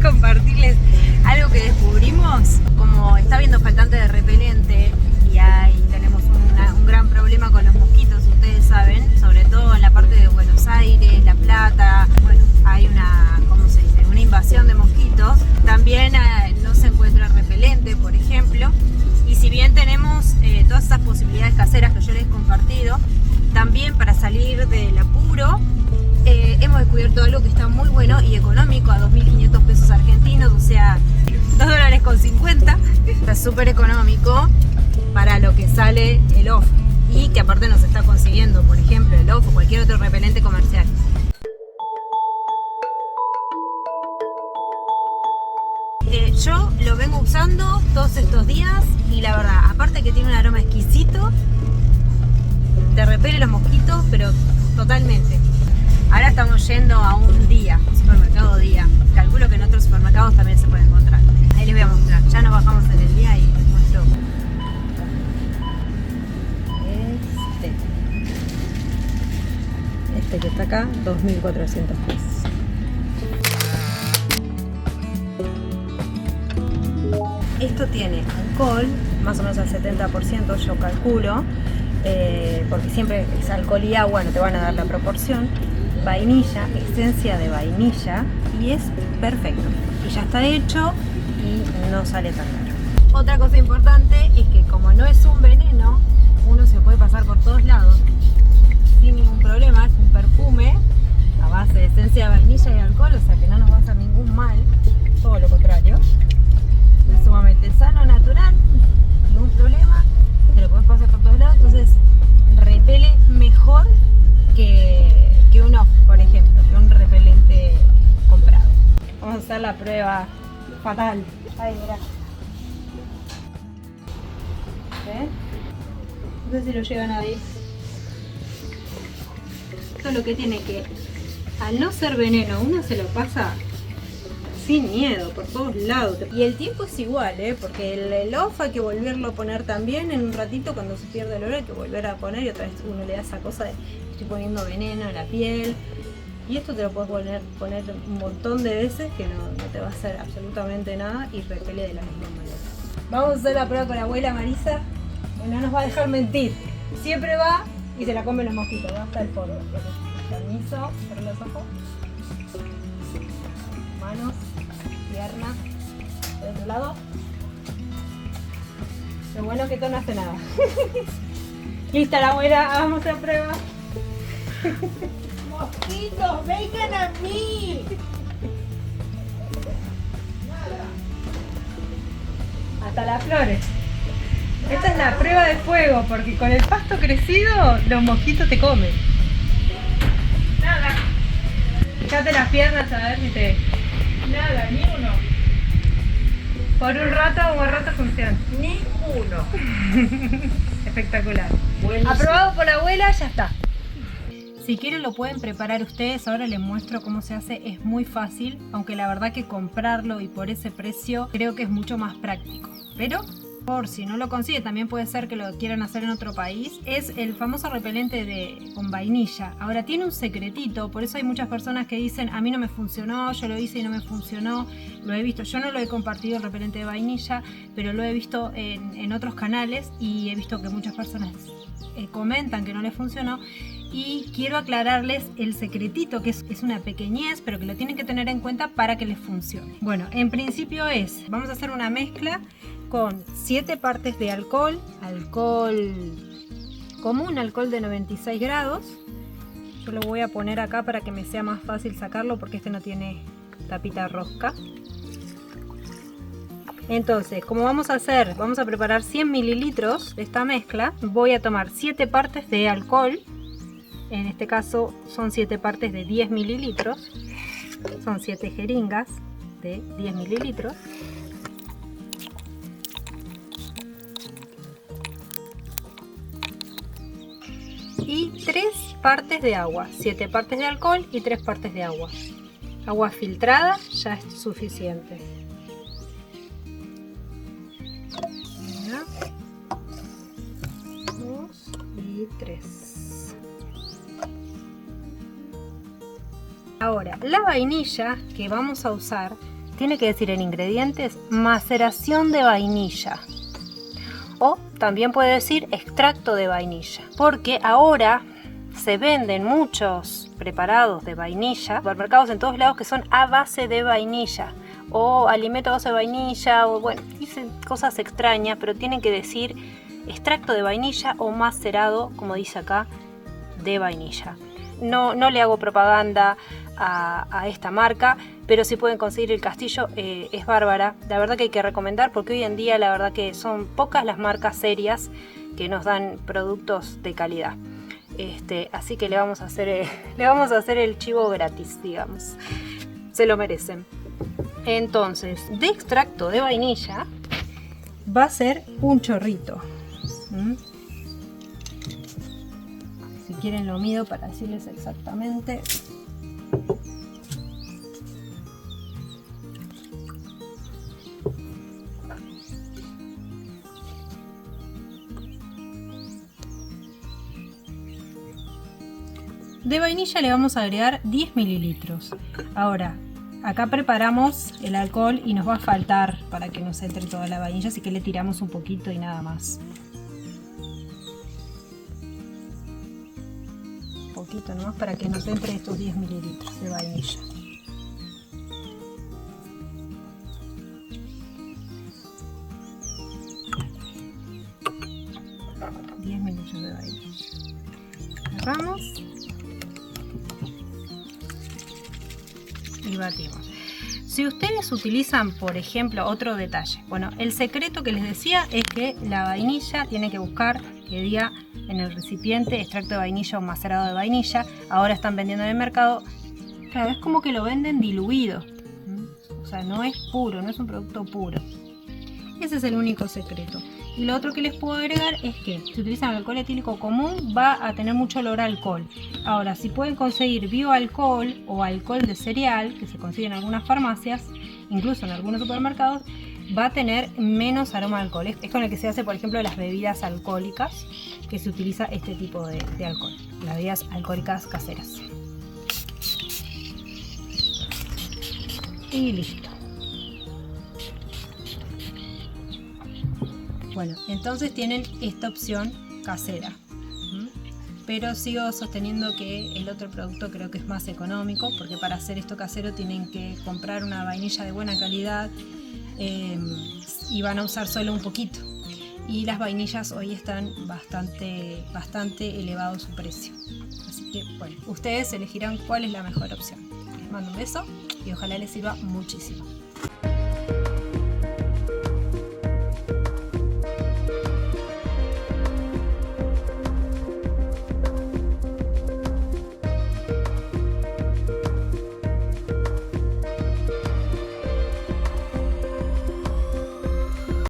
compartirles algo que descubrimos. Como está habiendo faltante de repelente y ahí tenemos un gran problema con los mosquitos, ustedes saben, sobre todo en la parte de Buenos Aires, La Plata, bueno, hay una, ¿cómo se dice?, una invasión de mosquitos. También no se encuentra repelente, por ejemplo, y si bien tenemos todas esas posibilidades caseras que yo les he compartido, también para salir del apuro hemos descubierto algo que está muy bueno y económico, a 2.500 pesos argentinos, o sea, $2.50. Está súper económico para lo que sale el off, y que aparte nos está consiguiendo, por ejemplo, el off o cualquier otro repelente comercial. Yo lo vengo usando todos estos días y la verdad, aparte que tiene un aroma exquisito, te repele los mosquitos, pero totalmente. Ahora estamos yendo a un día, un supermercado día. Calculo que en otros supermercados también se puede encontrar. Ahí les voy a mostrar. Ya nos bajamos en el día y les muestro. Este que está acá, 2.400 pesos. Esto tiene alcohol, más o menos al 70%, yo calculo, porque siempre es alcohol y agua, no te van a dar la proporción. Vainilla, esencia de vainilla, y es perfecto. Y ya está hecho y no sale tan caro. Otra cosa importante es que como no es un veneno, uno se puede pasar por todos lados sin ningún problema. Es un perfume a base de esencia de vainilla y alcohol, o sea que no nos va a hacer ningún mal, todo lo contrario. Es sumamente sano, natural, ningún problema, te lo puedes pasar por todos lados, entonces repele mejor que un off, por ejemplo, que un repelente comprado. Vamos a hacer la prueba fatal. Ahí, mirá. ¿Ven? No sé si lo llegan a ver. Esto es lo que tiene, que al no ser veneno, uno se lo pasa sin miedo, por todos lados. Y el tiempo es igual, porque el off hay que volverlo a poner también en un ratito. Cuando se pierde el olor hay que volver a poner, y otra vez uno le da esa cosa de estoy poniendo veneno en la piel. Y esto te lo puedes poner un montón de veces que no te va a hacer absolutamente nada y repele de la misma manera. Vamos a hacer la prueba con la abuela Marisa, que no nos va a dejar mentir. Siempre va y se la comen los mosquitos, va hasta el fondo. Permiso, cierra los ojos. Manos, piernas, de otro lado. Lo bueno es que esto no hace nada. Lista la abuela, vamos a prueba. Mosquitos, vengan a mí. Hasta las flores. Esta es la prueba de fuego, porque con el pasto crecido los mosquitos te comen. Nada, Fíjate las piernas a ver si te... nada, ni uno. Por un rato funciona. Ni uno. Espectacular. Buenísimo. Aprobado por la abuela, ya está. Si quieren lo pueden preparar ustedes, ahora les muestro cómo se hace, es muy fácil, aunque la verdad que comprarlo y por ese precio creo que es mucho más práctico. Pero por si no lo consigue, también puede ser que lo quieran hacer en otro país. Es el famoso repelente con vainilla. Ahora tiene un secretito, por eso hay muchas personas que dicen a mí no me funcionó, yo lo hice y no me funcionó. Lo he visto, yo no lo he compartido el repelente de vainilla, pero lo he visto en otros canales y he visto que muchas personas comentan que no les funcionó. Y quiero aclararles el secretito, que es una pequeñez, pero que lo tienen que tener en cuenta para que les funcione. Bueno, en principio vamos a hacer una mezcla con 7 partes de alcohol común, alcohol de 96 grados. Yo lo voy a poner acá para que me sea más fácil sacarlo, porque este no tiene tapita rosca. Entonces, como vamos a preparar 100 mililitros de esta mezcla, voy a tomar 7 partes de alcohol. En este caso son 7 partes de 10 mililitros, son 7 jeringas de 10 mililitros. Y 3 partes de agua, 7 partes de alcohol y 3 partes de agua. Agua filtrada ya es suficiente. 1, 2 y 3. Ahora, la vainilla que vamos a usar tiene que decir en ingredientes maceración de vainilla. O también puede decir extracto de vainilla. Porque ahora se venden muchos preparados de vainilla, supermercados en todos lados, que son a base de vainilla. O alimento a base de vainilla, o bueno, dicen cosas extrañas, pero tienen que decir extracto de vainilla o macerado, como dice acá, de vainilla. No le hago propaganda a esta marca, pero si pueden conseguir el Castillo, es bárbara. La verdad que hay que recomendar, porque hoy en día la verdad que son pocas las marcas serias que nos dan productos de calidad. Así que le vamos a hacer el chivo gratis, digamos. Se lo merecen. Entonces, de extracto de vainilla va a ser un chorrito. Si quieren lo mido para decirles exactamente. De vainilla le vamos a agregar 10 mililitros. Ahora, acá preparamos el alcohol y nos va a faltar para que nos entre toda la vainilla, así que le tiramos un poquito y nada más. Un poquito nomás para que nos entre estos 10 mililitros de vainilla. De vainilla. Agarramos y batimos. Si ustedes utilizan, por ejemplo, otro detalle, bueno, el secreto que les decía es que la vainilla tiene que buscar que diga en el recipiente extracto de vainilla o macerado de vainilla. Ahora están vendiendo en el mercado, claro, es como que lo venden diluido, o sea, no es puro, no es un producto puro. Ese es el único secreto. Y lo otro que les puedo agregar es que si utilizan alcohol etílico común va a tener mucho olor a alcohol. Ahora, si pueden conseguir bioalcohol o alcohol de cereal, que se consigue en algunas farmacias, incluso en algunos supermercados, va a tener menos aroma de alcohol. Es con el que se hace, por ejemplo, las bebidas alcohólicas, que se utiliza este tipo de alcohol, las bebidas alcohólicas caseras. Y listo. Bueno, entonces tienen esta opción casera, pero sigo sosteniendo que el otro producto creo que es más económico, porque para hacer esto casero tienen que comprar una vainilla de buena calidad y van a usar solo un poquito, y las vainillas hoy están bastante elevado su precio, así que bueno, ustedes elegirán cuál es la mejor opción. Les mando un beso y ojalá les sirva muchísimo.